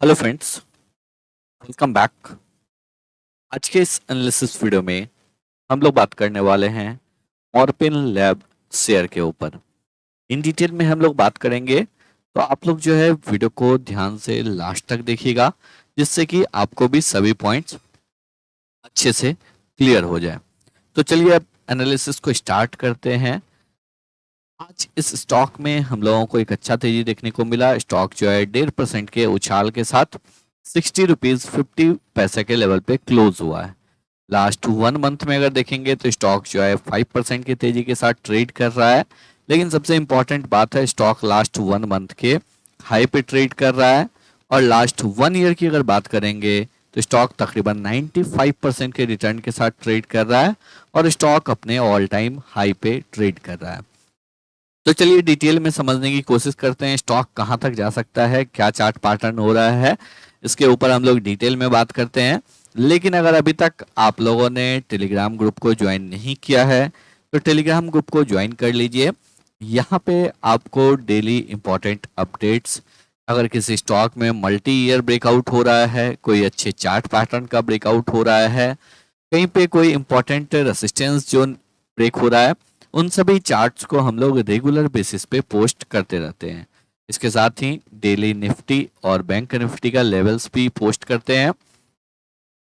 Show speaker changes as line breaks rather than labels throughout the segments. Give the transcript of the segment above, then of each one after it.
Hello friends, welcome back. आज के इस एनालिसिस वीडियो में हम लोग बात करने वाले हैं मॉर्पिन लैब शेयर के ऊपर। इन डिटेल में हम लोग बात करेंगे, तो आप लोग जो है वीडियो को ध्यान से लास्ट तक देखिएगा, जिससे कि आपको भी सभी पॉइंट्स अच्छे से क्लियर हो जाए। तो चलिए अब एनालिसिस को स्टार्ट करते हैं। आज इस स्टॉक में हम लोगों को एक अच्छा तेजी देखने को मिला। स्टॉक जो है 1.5% के उछाल के साथ 60 रुपीज 50 पैसे के लेवल पे क्लोज हुआ है। लास्ट 1 मंथ में अगर देखेंगे तो स्टॉक जो है 5% की तेजी के साथ ट्रेड कर रहा है। लेकिन सबसे इंपॉर्टेंट बात है, स्टॉक लास्ट 1 मंथ के हाई पे ट्रेड कर रहा है। और लास्ट 1 ईयर की अगर बात करेंगे तो स्टॉक तकरीबन 95% के रिटर्न के साथ ट्रेड कर रहा है और स्टॉक अपने ऑल टाइम हाई पे ट्रेड कर रहा है। तो चलिए डिटेल में समझने की कोशिश करते हैं, स्टॉक कहां तक जा सकता है, क्या चार्ट पैटर्न हो रहा है, इसके ऊपर हम लोग डिटेल में बात करते हैं। लेकिन अगर अभी तक आप लोगों ने टेलीग्राम ग्रुप को ज्वाइन नहीं किया है तो टेलीग्राम ग्रुप को ज्वाइन कर लीजिए। यहाँ पे आपको डेली इंपॉर्टेंट अपडेट्स, अगर किसी स्टॉक में मल्टी ईयर ब्रेकआउट हो रहा है, कोई अच्छे चार्ट पैटर्न का ब्रेकआउट हो रहा है, कहीं पे कोई इंपॉर्टेंट रेसिस्टेंस जोन ब्रेक हो रहा है, उन सभी चार्ट्स को हम लोग रेगुलर बेसिस पे पोस्ट करते रहते हैं। इसके साथ ही डेली निफ्टी और बैंक निफ्टी का लेवल्स भी पोस्ट करते हैं।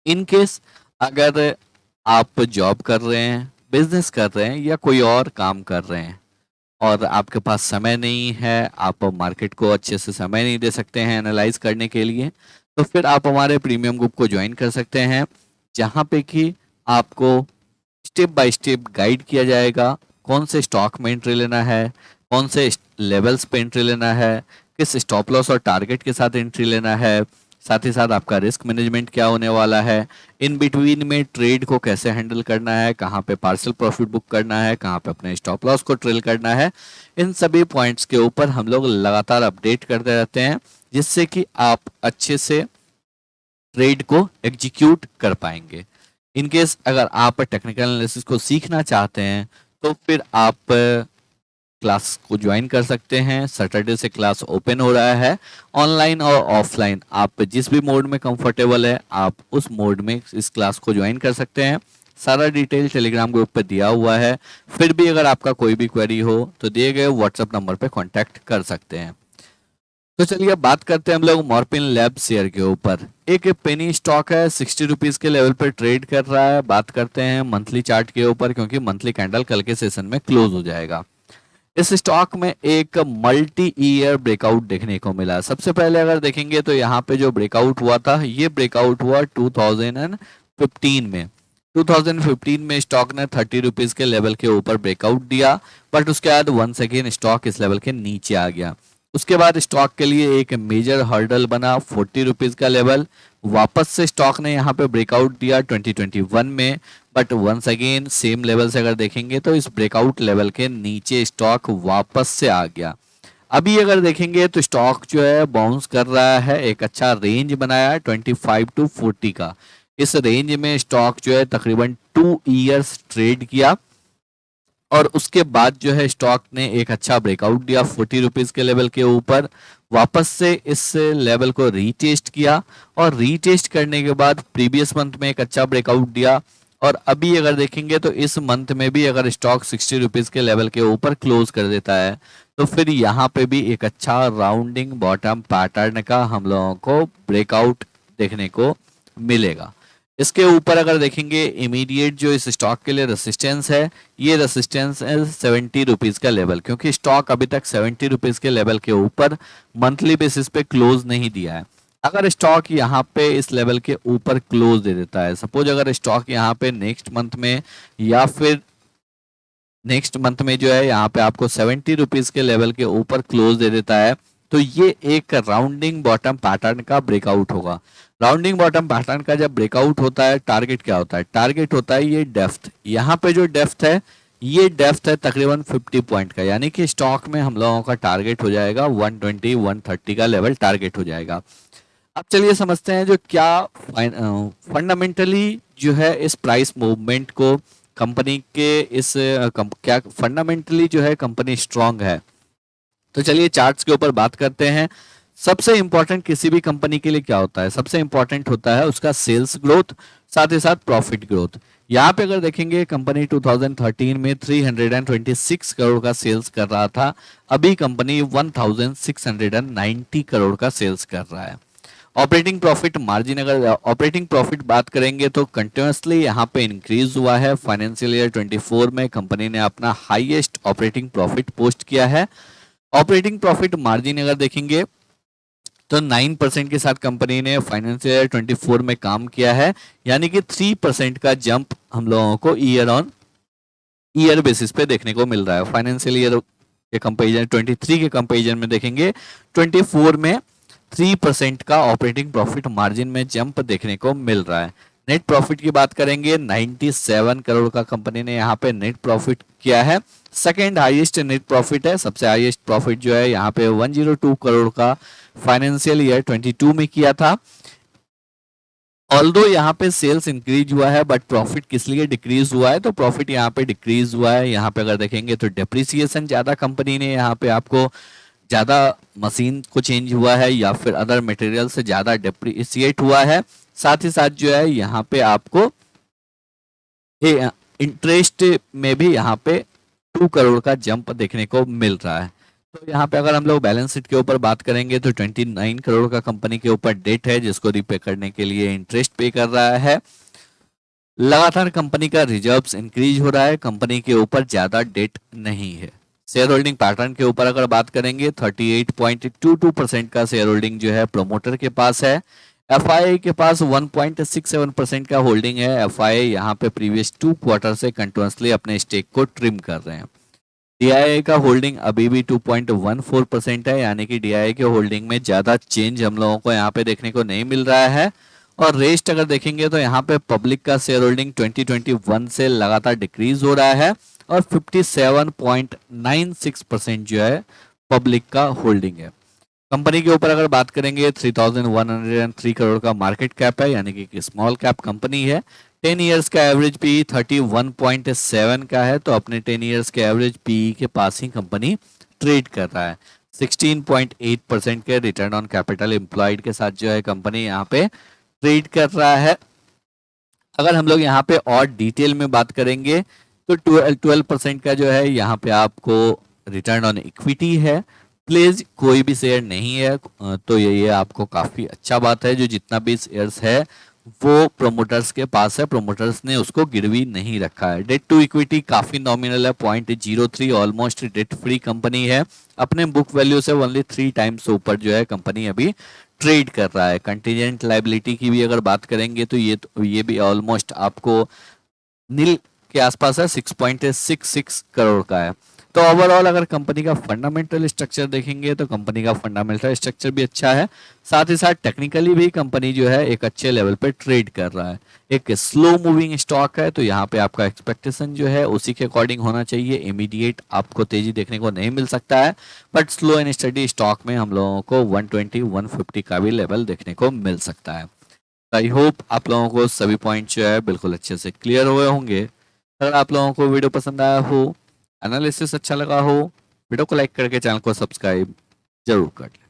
इन केस अगर आप जॉब कर रहे हैं, बिजनेस कर रहे हैं या कोई और काम कर रहे हैं और आपके पास समय नहीं है, आप मार्केट को अच्छे से समय नहीं दे सकते हैं एनालाइज करने के लिए, तो फिर आप हमारे प्रीमियम ग्रुप को ज्वाइन कर सकते हैं, जहाँ पे कि आपको स्टेप बाय स्टेप गाइड किया जाएगा कौन से स्टॉक में एंट्री लेना है, कौन से लेवल्स पे एंट्री लेना है, किस स्टॉप लॉस और टारगेट के साथ एंट्री लेना है, साथ ही साथ आपका रिस्क मैनेजमेंट क्या होने वाला है, इन बिटवीन में ट्रेड को कैसे हैंडल करना है, कहाँ पे पार्सल प्रॉफिट बुक करना है, कहाँ पे अपने स्टॉप लॉस को ट्रेल करना है। इन सभी पॉइंट्स के ऊपर हम लोग लगातार अपडेट करते रहते हैं, जिससे कि आप अच्छे से ट्रेड को एग्जीक्यूट कर पाएंगे। इन केस अगर आप टेक्निकल एनालिसिस को सीखना चाहते हैं तो फिर आप क्लास को ज्वाइन कर सकते हैं। सैटरडे से क्लास ओपन हो रहा है, ऑनलाइन और ऑफलाइन, आप जिस भी मोड में कंफर्टेबल है आप उस मोड में इस क्लास को ज्वाइन कर सकते हैं। सारा डिटेल टेलीग्राम ग्रुप पे दिया हुआ है। फिर भी अगर आपका कोई भी क्वेरी हो तो दिए गए व्हाट्सएप नंबर पे कांटेक्ट कर सकते हैं। तो चलिए अब बात करते हैं हम लोग मॉर्पिन लैब शेयर के ऊपर। एक पेनी स्टॉक है, 60 रुपीज के लेवल पर ट्रेड कर रहा है। बात करते हैं मंथली चार्ट के ऊपर, क्योंकि मंथली कैंडल कल के सेशन में क्लोज हो जाएगा। इस स्टॉक में एक मल्टी ईयर ब्रेकआउट देखने को मिला। सबसे पहले अगर देखेंगे तो यहाँ पे जो ब्रेकआउट हुआ था, ये ब्रेकआउट हुआ 2015 में। 2015 में स्टॉक ने 30 रुपीज के लेवल के ऊपर ब्रेकआउट दिया, बट उसके बाद वंस अगेन स्टॉक इस लेवल के नीचे आ गया। उसके बाद स्टॉक के लिए एक मेजर हर्डल बना 40 रुपीज का लेवल। वापस से स्टॉक ने यहाँ पे ब्रेकआउट दिया 2021 में, but once again same level से अगर देखेंगे तो इस ब्रेकआउट लेवल के नीचे स्टॉक वापस से आ गया। अभी अगर देखेंगे तो स्टॉक जो है बाउंस कर रहा है, एक अच्छा रेंज बनाया है 25 to 40 का। इस रेंज में स्टॉक जो है तकरीबन 2 इयर्स ट्रेड किया और उसके बाद जो है स्टॉक ने एक अच्छा ब्रेकआउट दिया 40 रुपीज के लेवल के ऊपर। वापस से इस लेवल को रीटेस्ट किया और रीटेस्ट करने के बाद प्रीवियस मंथ में एक अच्छा ब्रेकआउट दिया। और अभी अगर देखेंगे तो इस मंथ में भी अगर स्टॉक 60 रुपीज के लेवल के ऊपर क्लोज कर देता है तो फिर यहाँ पे भी एक अच्छा राउंडिंग बॉटम पैटर्न का हम लोगों को ब्रेकआउट देखने को मिलेगा। इसके ऊपर अगर देखेंगे इमीडिएट जो इस स्टॉक के लिए रेसिस्टेंस है, ये रेसिस्टेंस है 70 रुपीज का लेवल, क्योंकि स्टॉक अभी तक 70 रुपीज के लेवल के ऊपर मंथली बेसिस पे क्लोज नहीं दिया है। अगर स्टॉक यहाँ पे इस लेवल के ऊपर क्लोज दे देता है, सपोज अगर स्टॉक यहाँ पे नेक्स्ट मंथ में या फिर नेक्स्ट मंथ में जो है यहाँ पे आपको 70 रुपीज के लेवल के ऊपर क्लोज दे देता है, तो ये एक राउंडिंग बॉटम पैटर्न का ब्रेकआउट होगा। राउंडिंग बॉटम पैटर्न का जब ब्रेकआउट होता है, टारगेट क्या होता है? टारगेट होता है ये डेप्थ। यहाँ पे जो डेप्थ है, ये डेप्थ है तकरीबन 50 पॉइंट का, यानी कि स्टॉक में हम लोगों का टारगेट हो जाएगा 120 130 का लेवल टारगेट हो जाएगा। अब चलिए समझते हैं जो क्या फंडामेंटली जो है इस प्राइस मूवमेंट को कंपनी के क्या फंडामेंटली जो है कंपनी स्ट्रांग है। तो चलिए चार्ट्स के ऊपर बात करते हैं। सबसे इंपॉर्टेंट किसी भी कंपनी के लिए क्या होता है, सबसे इंपॉर्टेंट होता है उसका सेल्स ग्रोथ, साथ ही साथ प्रॉफिट ग्रोथ। यहाँ पे अगर देखेंगे कंपनी 2013 में 326 करोड़ का सेल्स कर रहा था, अभी कंपनी 1690 करोड़ का सेल्स कर रहा है। ऑपरेटिंग प्रॉफिट मार्जिन, अगर ऑपरेटिंग प्रॉफिट बात करेंगे तो कंटिन्यूसली यहाँ पे इंक्रीज हुआ है। फाइनेंशियल ईयर 24 में कंपनी ने अपना हाईएस्ट ऑपरेटिंग प्रॉफिट पोस्ट किया है। ऑपरेटिंग प्रॉफिट मार्जिन अगर देखेंगे तो 9% के साथ कंपनी ने फाइनेंशियल ईयर 24 में काम किया है, यानी कि 3% का जंप हम लोगों को ईयर ऑन ईयर बेसिस पे देखने को मिल रहा है। फाइनेंशियल ईयर के कंपेरिजन 23 के कंपेरिजन में देखेंगे 24 में 3% का ऑपरेटिंग प्रॉफिट मार्जिन में जंप देखने को मिल रहा है। नेट प्रॉफिट की बात करेंगे 97 करोड़ का कंपनी ने यहाँ पे नेट प्रॉफिट किया है। सेकेंड हाईएस्ट नेट प्रॉफिट है, सबसे हाईएस्ट प्रॉफिट जो है यहाँ पे 102 करोड़ का फाइनेंशियल ईयर 22 में किया था। ऑल्दो यहाँ पे सेल्स इंक्रीज हुआ है बट प्रॉफिट किस लिए डिक्रीज हुआ है, तो प्रॉफिट यहाँ पे डिक्रीज हुआ है। यहाँ पे अगर देखेंगे तो डेप्रिसिएशन ज्यादा कंपनी ने यहाँ पे आपको ज्यादा मशीन को चेंज हुआ है या फिर अदर मटेरियल से ज्यादा डेप्रिसिएट हुआ है। साथ ही साथ जो है यहाँ पे आपको इंटरेस्ट में भी यहाँ पे 2 करोड़ का जंप देखने को मिल रहा है। तो यहाँ पे अगर हम लोग बैलेंस शीट के ऊपर बात करेंगे तो 29 करोड़ का कंपनी के ऊपर डेट है, जिसको रिपे करने के लिए इंटरेस्ट पे कर रहा है। लगातार कंपनी का रिजर्व्स इंक्रीज हो रहा है, कंपनी के ऊपर ज्यादा डेट नहीं है। शेयर होल्डिंग पैटर्न के ऊपर अगर बात करेंगे 38.22% का शेयर होल्डिंग जो है प्रोमोटर के पास है। एफआईआई के पास 1.67% का होल्डिंग है। एफआईआई यहाँ पे प्रीवियस 2 क्वार्टर से कंटिन्यूसली अपने स्टेक को ट्रिम कर रहे हैं। डीआईआई का होल्डिंग अभी भी 2.14% है, यानी कि डीआईआई के होल्डिंग में ज्यादा चेंज हम लोगों को यहाँ पे देखने को नहीं मिल रहा है। और रेस्ट अगर देखेंगे तो यहाँ पे पब्लिक का शेयर होल्डिंग 2021 से लगातार डिक्रीज हो रहा है और 57.96% जो है पब्लिक का होल्डिंग है। कंपनी के ऊपर अगर बात करेंगे 3103 करोड़ का मार्केट कैप है, यानी कि स्मॉल कैप कंपनी है। 10 इयर्स का एवरेज पी 31.7 का है, तो अपने 10 इयर्स के एवरेज पी के पास ही कंपनी ट्रेड कर रहा है। 16.8% के रिटर्न ऑन कैपिटल एम्प्लॉयड के साथ जो है कंपनी यहाँ पे ट्रेड कर रहा है। अगर हम लोग यहाँ पे और डिटेल में बात करेंगे तो 12% का जो है यहाँ पे आपको रिटर्न ऑन इक्विटी है। प्लीज कोई भी शेयर नहीं है, तो ये आपको काफी अच्छा बात है। जो जितना भी शेयर्स है वो प्रोमोटर्स के पास है, प्रोमोटर्स ने उसको गिरवी नहीं रखा है। डेट टू इक्विटी काफी नॉमिनल है, 0.03, ऑलमोस्ट डेट फ्री कंपनी है। अपने बुक वैल्यू से ओनली 3 टाइम्स ऊपर जो है कंपनी अभी ट्रेड कर रहा है। कंटीजेंट लाइबिलिटी की भी अगर बात करेंगे तो ये भी ऑलमोस्ट आपको नील के आसपास है, 6.66 करोड़ का है। तो ओवरऑल अगर कंपनी का फंडामेंटल स्ट्रक्चर देखेंगे तो कंपनी का फंडामेंटल स्ट्रक्चर भी अच्छा है, साथ ही साथ टेक्निकली भी कंपनी जो है एक अच्छे लेवल पे ट्रेड कर रहा है। एक स्लो मूविंग स्टॉक है, तो यहाँ पे आपका एक्सपेक्टेशन जो है उसी के अकॉर्डिंग होना चाहिए। इमीडिएट आपको तेजी देखने को नहीं मिल सकता है, but slow and study stock में हम लोगों को 120-150 का भी लेवल देखने को मिल सकता है। आई होप आप लोगों को सभी पॉइंट जो है बिल्कुल अच्छे से क्लियर हुए होंगे। अगर आप लोगों को वीडियो पसंद आया हो, एनालिसिस अच्छा लगा हो, वीडियो को लाइक करके चैनल को सब्सक्राइब जरूर कर लें।